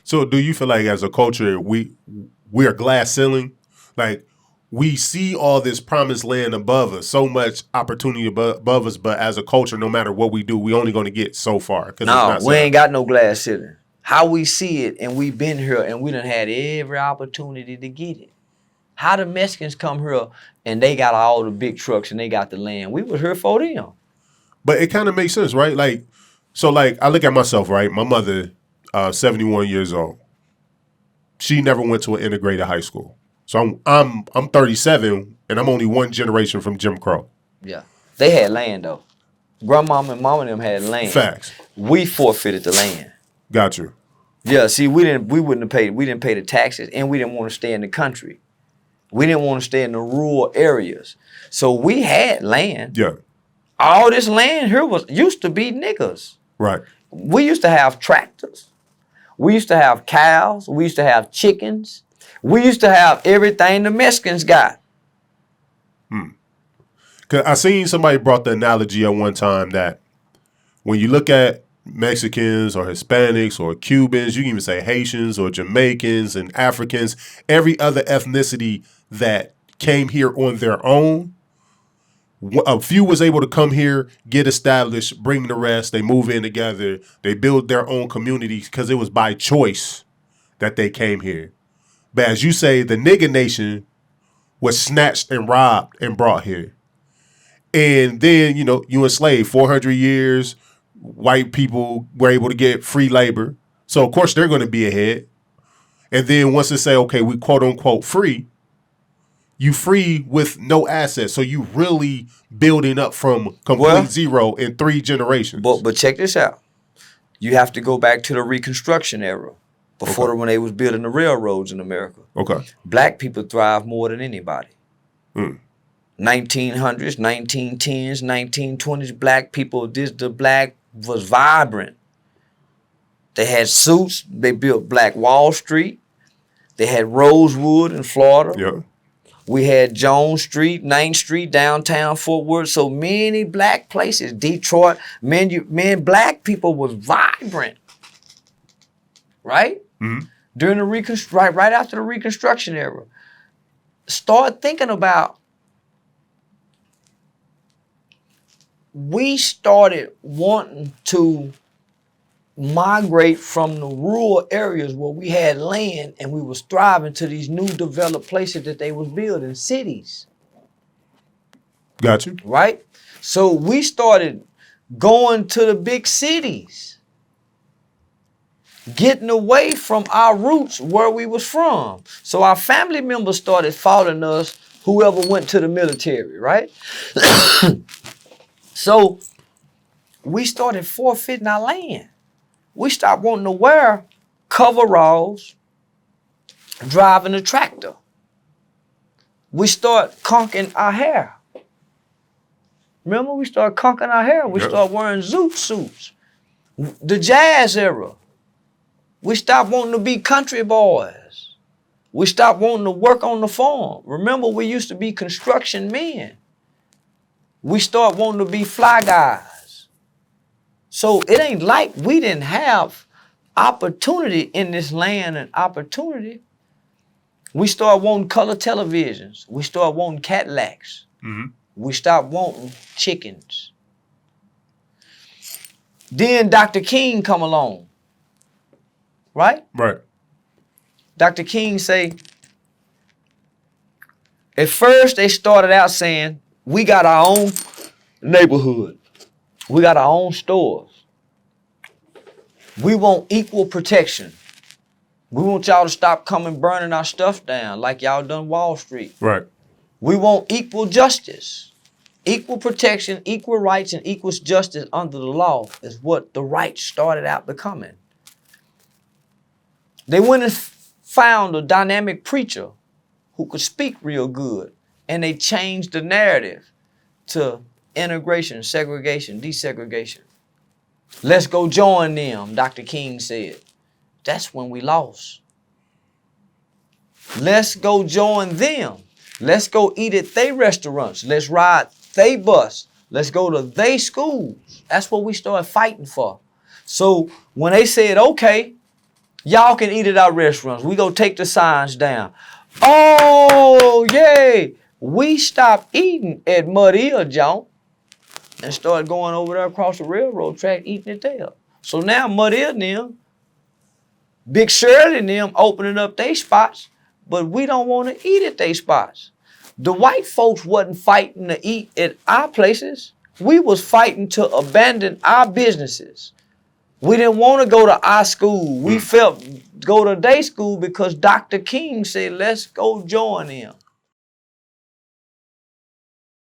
So do you feel like as a culture we are glass ceiling? Like we see all this promised land above us, so much opportunity above us, but as a culture, no matter what we do, we only going to get so far. No, we ain't got no glass ceiling. How we see it, and we've been here, and we done had every opportunity to get it. How the Mexicans come here, and they got all the big trucks, and they got the land. We was here for them. But it kind of makes sense, right? Like, so like I look at myself, right? My mother, 71 years old. She never went to an integrated high school. So I'm 37, and I'm only one generation from Jim Crow. Yeah, they had land though. Grandmama and mama and them had land. Facts. We forfeited the land. Got you. Yeah, see, we didn't pay the taxes, and we didn't want to stay in the country. We didn't want to stay in the rural areas. So we had land. Yeah. All this land here used to be niggas. Right. We used to have tractors. We used to have cows. We used to have chickens. We used to have everything the Mexicans got. Cause I seen somebody brought the analogy at one time that when you look at Mexicans or Hispanics or Cubans, you can even say Haitians or Jamaicans and Africans, every other ethnicity that came here on their own, a few was able to come here, get established, bring the rest, they move in together, they build their own communities because it was by choice that they came here. But as you say, the nigga nation was snatched and robbed and brought here. And then, you enslaved 400 years, white people were able to get free labor. So, of course, they're going to be ahead. And then once they say, okay, we quote unquote free, you free with no assets. So you really building up from complete zero in 3 generations. But check this out. You have to go back to the Reconstruction era. Before when they was building the railroads in America. Okay. Black people thrive more than anybody. 1900s, 1910s, 1920s, black people, the black was vibrant. They had suits. They built Black Wall Street. They had Rosewood in Florida. Yeah. We had Jones Street, 9th Street, downtown Fort Worth. So many black places. Detroit, black people was vibrant. Right? Mm-hmm. During the right after the Reconstruction era. Start thinking about, we started wanting to migrate from the rural areas where we had land and we was thriving to these new developed places that they was building, cities. Got you. Right? So we started going to the big cities, getting away from our roots where we was from. So our family members started following us, whoever went to the military, right? So we started forfeiting our land. We stopped wanting to wear coveralls, driving a tractor. We start conking our hair. Remember, we started conking our hair. We started wearing zoot suits. The jazz era. We stopped wanting to be country boys. We stopped wanting to work on the farm. Remember, we used to be construction men. We start wanting to be fly guys. So it ain't like we didn't have opportunity in this land and opportunity. We start wanting color televisions. We start wanting Cadillacs. Mm-hmm. We stopped wanting chickens. Then Dr. King come along. Right? Right. Dr. King say, at first they started out saying, we got our own neighborhood. We got our own stores. We want equal protection. We want y'all to stop coming burning our stuff down like y'all done Wall Street. Right. We want equal justice. Equal protection, equal rights, and equal justice under the law is what the right started out becoming. They went and found a dynamic preacher who could speak real good, and they changed the narrative to integration, segregation, desegregation. Let's go join them, Dr. King said. That's when we lost. Let's go join them. Let's go eat at their restaurants. Let's ride they bus. Let's go to they schools. That's what we started fighting for. So when they said, okay, y'all can eat at our restaurants, we go take the signs down. Oh, yay. We stopped eating at Mud Hill, John, and started going over there across the railroad track eating it there. So now Mud Hill and them, Big Shirley and them opening up their spots, but we don't want to eat at their spots. The white folks wasn't fighting to eat at our places. We was fighting to abandon our businesses. We didn't want to go to our school. We felt go to their school because Dr. King said, let's go join them.